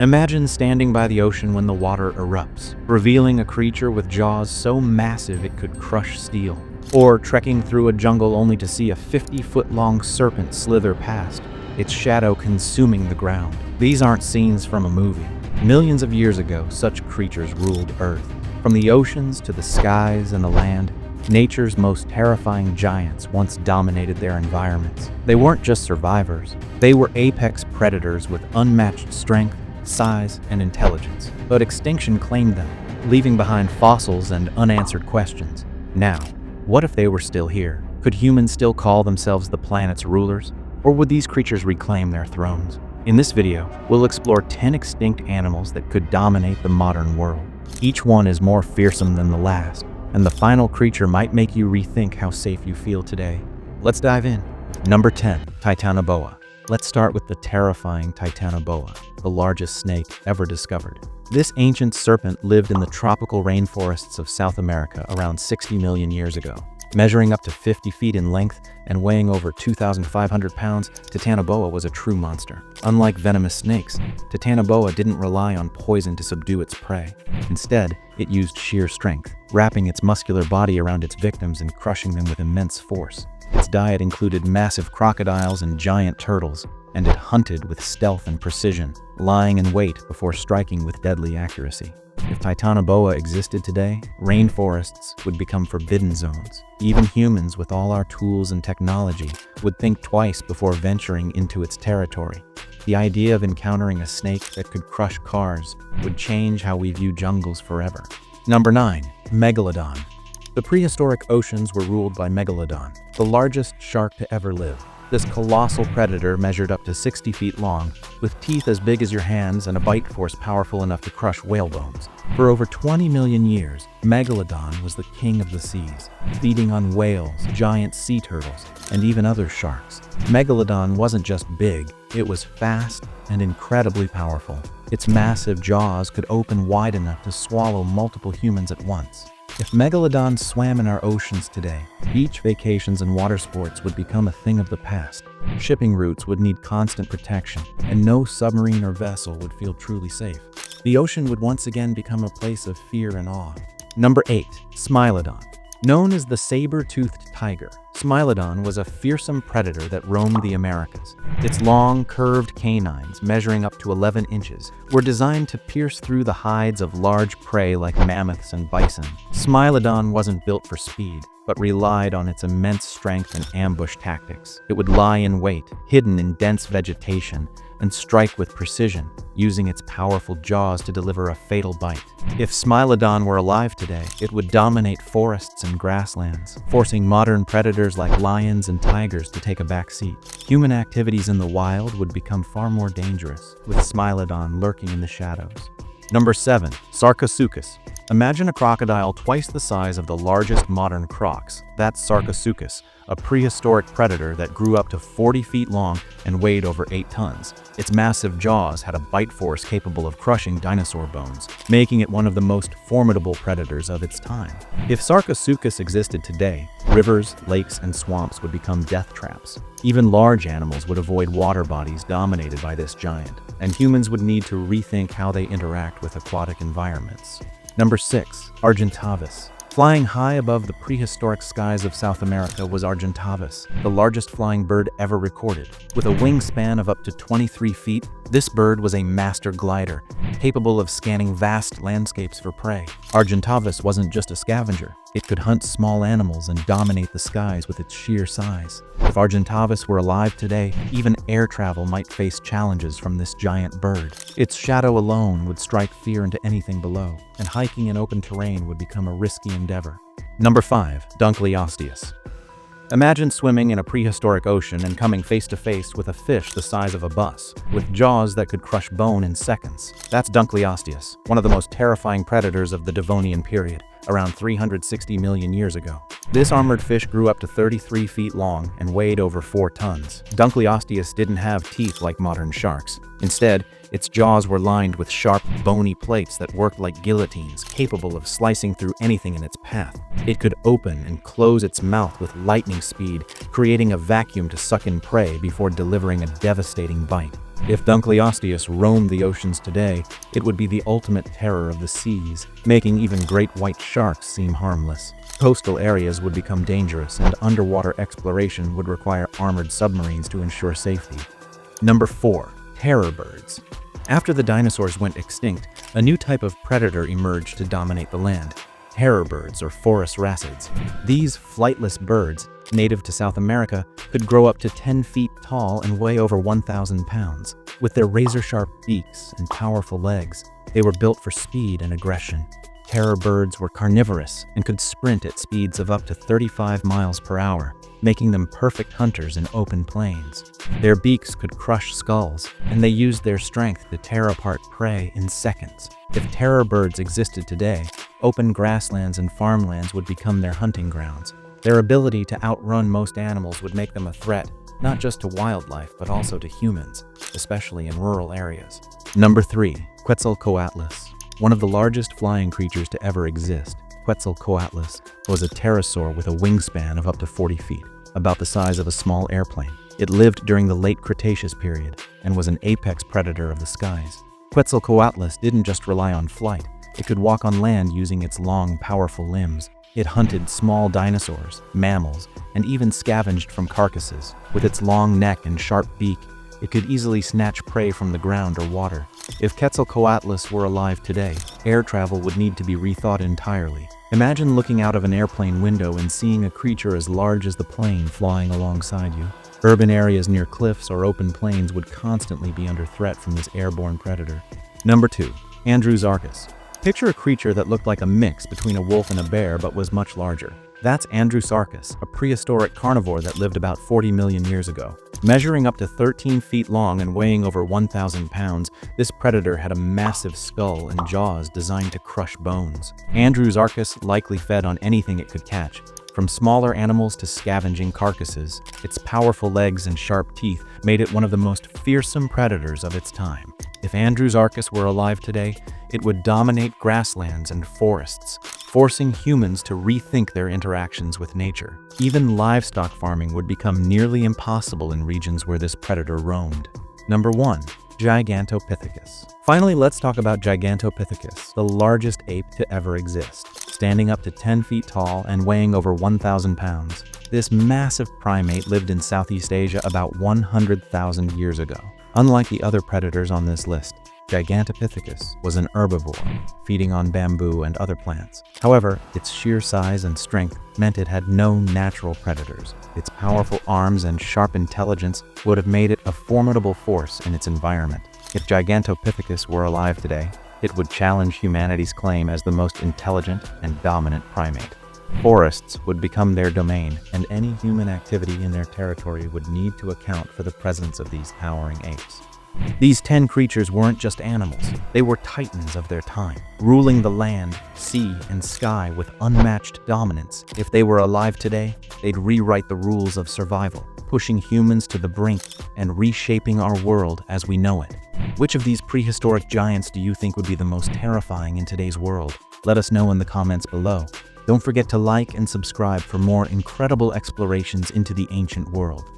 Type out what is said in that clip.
Imagine standing by the ocean when the water erupts, revealing a creature with jaws so massive it could crush steel. Or trekking through a jungle only to see a 50-foot-long serpent slither past, its shadow consuming the ground. These aren't scenes from a movie. Millions of years ago, such creatures ruled Earth. From the oceans to the skies and the land, nature's most terrifying giants once dominated their environments. They weren't just survivors. They were apex predators with unmatched strength, size, and intelligence. But extinction claimed them, leaving behind fossils and unanswered questions. Now, what if they were still here? Could humans still call themselves the planet's rulers? Or would these creatures reclaim their thrones? In this video, we'll explore 10 extinct animals that could dominate the modern world. Each one is more fearsome than the last, and the final creature might make you rethink how safe you feel today. Let's dive in. Number 10. Titanoboa. Let's start with the terrifying Titanoboa, the largest snake ever discovered. This ancient serpent lived in the tropical rainforests of South America around 60 million years ago. Measuring up to 50 feet in length and weighing over 2,500 pounds, Titanoboa was a true monster. Unlike venomous snakes, Titanoboa didn't rely on poison to subdue its prey. Instead, it used sheer strength, wrapping its muscular body around its victims and crushing them with immense force. Its diet included massive crocodiles and giant turtles, and it hunted with stealth and precision, lying in wait before striking with deadly accuracy. If Titanoboa existed today, rainforests would become forbidden zones. Even humans, with all our tools and technology, would think twice before venturing into its territory. The idea of encountering a snake that could crush cars would change how we view jungles forever. Number 9. Megalodon. The prehistoric oceans were ruled by Megalodon, the largest shark to ever live. This colossal predator measured up to 60 feet long, with teeth as big as your hands and a bite force powerful enough to crush whale bones. For over 20 million years, Megalodon was the king of the seas, feeding on whales, giant sea turtles, and even other sharks. Megalodon wasn't just big, it was fast and incredibly powerful. Its massive jaws could open wide enough to swallow multiple humans at once. If Megalodon swam in our oceans today, beach vacations and water sports would become a thing of the past. Shipping routes would need constant protection, and no submarine or vessel would feel truly safe. The ocean would once again become a place of fear and awe. Number 8. Smilodon. Known as the saber-toothed tiger, Smilodon was a fearsome predator that roamed the Americas. Its long, curved canines, measuring up to 11 inches, were designed to pierce through the hides of large prey like mammoths and bison. Smilodon wasn't built for speed, but relied on its immense strength and ambush tactics. It would lie in wait, hidden in dense vegetation, and strike with precision, using its powerful jaws to deliver a fatal bite. If Smilodon were alive today, it would dominate forests and grasslands, forcing modern predators like lions and tigers to take a back seat. Human activities in the wild would become far more dangerous, with Smilodon lurking in the shadows. Number 7. Sarcus. Imagine a crocodile twice the size of the largest modern crocs. That's Sarcus, a prehistoric predator that grew up to 40 feet long and weighed over 8 tons. Its massive jaws had a bite force capable of crushing dinosaur bones, making it one of the most formidable predators of its time. If Sarcus existed today, rivers, lakes, and swamps would become death traps. Even large animals would avoid water bodies dominated by this giant, and humans would need to rethink how they interact with aquatic environments. Number 6. Argentavis. Flying high above the prehistoric skies of South America was Argentavis, the largest flying bird ever recorded. With a wingspan of up to 23 feet, this bird was a master glider, capable of scanning vast landscapes for prey. Argentavis wasn't just a scavenger. It could hunt small animals and dominate the skies with its sheer size. If Argentavis were alive today, even air travel might face challenges from this giant bird. Its shadow alone would strike fear into anything below, and hiking in open terrain would become a risky endeavor. Number 5. Dunkleosteus. Imagine swimming in a prehistoric ocean and coming face to face with a fish the size of a bus, with jaws that could crush bone in seconds. That's Dunkleosteus, one of the most terrifying predators of the Devonian period, around 360 million years ago. This armored fish grew up to 33 feet long and weighed over 4 tons. Dunkleosteus didn't have teeth like modern sharks. Instead, its jaws were lined with sharp, bony plates that worked like guillotines, capable of slicing through anything in its path. It could open and close its mouth with lightning speed, creating a vacuum to suck in prey before delivering a devastating bite. If Dunkleosteus roamed the oceans today, it would be the ultimate terror of the seas, making even great white sharks seem harmless. Coastal areas would become dangerous, and underwater exploration would require armored submarines to ensure safety. Number 4. Terror birds. After the dinosaurs went extinct, a new type of predator emerged to dominate the land: terror birds, or Forus racids. These flightless birds, native to South America, could grow up to 10 feet tall and weigh over 1,000 pounds. With their razor-sharp beaks and powerful legs, they were built for speed and aggression. Terror birds were carnivorous and could sprint at speeds of up to 35 miles per hour, making them perfect hunters in open plains. Their beaks could crush skulls, and they used their strength to tear apart prey in seconds. If terror birds existed today, open grasslands and farmlands would become their hunting grounds. Their ability to outrun most animals would make them a threat, not just to wildlife, but also to humans, especially in rural areas. Number 3. Quetzalcoatlus. One of the largest flying creatures to ever exist, Quetzalcoatlus was a pterosaur with a wingspan of up to 40 feet, about the size of a small airplane. It lived during the late Cretaceous period and was an apex predator of the skies. Quetzalcoatlus didn't just rely on flight. It could walk on land using its long, powerful limbs. It hunted small dinosaurs, mammals, and even scavenged from carcasses. With its long neck and sharp beak, it could easily snatch prey from the ground or water. If Quetzalcoatlus were alive today, air travel would need to be rethought entirely. Imagine looking out of an airplane window and seeing a creature as large as the plane flying alongside you. Urban areas near cliffs or open plains would constantly be under threat from this airborne predator. Number 2. Andrewosaurus. Picture a creature that looked like a mix between a wolf and a bear but was much larger. That's Andrewosaurus, a prehistoric carnivore that lived about 40 million years ago. Measuring up to 13 feet long and weighing over 1,000 pounds, this predator had a massive skull and jaws designed to crush bones. Andrewosaurus likely fed on anything it could catch, from smaller animals to scavenging carcasses. Its powerful legs and sharp teeth made it one of the most fearsome predators of its time. If Andrewosaurus were alive today, it would dominate grasslands and forests, forcing humans to rethink their interactions with nature. Even livestock farming would become nearly impossible in regions where this predator roamed. Number 1. Gigantopithecus. Finally, let's talk about Gigantopithecus, the largest ape to ever exist. Standing up to 10 feet tall and weighing over 1,000 pounds, this massive primate lived in Southeast Asia about 100,000 years ago. Unlike the other predators on this list, Gigantopithecus was an herbivore, feeding on bamboo and other plants. However, its sheer size and strength meant it had no natural predators. Its powerful arms and sharp intelligence would have made it a formidable force in its environment. If Gigantopithecus were alive today, it would challenge humanity's claim as the most intelligent and dominant primate. Forests would become their domain, and any human activity in their territory would need to account for the presence of these towering apes. These 10 creatures weren't just animals, they were titans of their time, ruling the land, sea, and sky with unmatched dominance. If they were alive today, they'd rewrite the rules of survival, pushing humans to the brink and reshaping our world as we know it. Which of these prehistoric giants do you think would be the most terrifying in today's world? Let us know in the comments below. Don't forget to like and subscribe for more incredible explorations into the ancient world.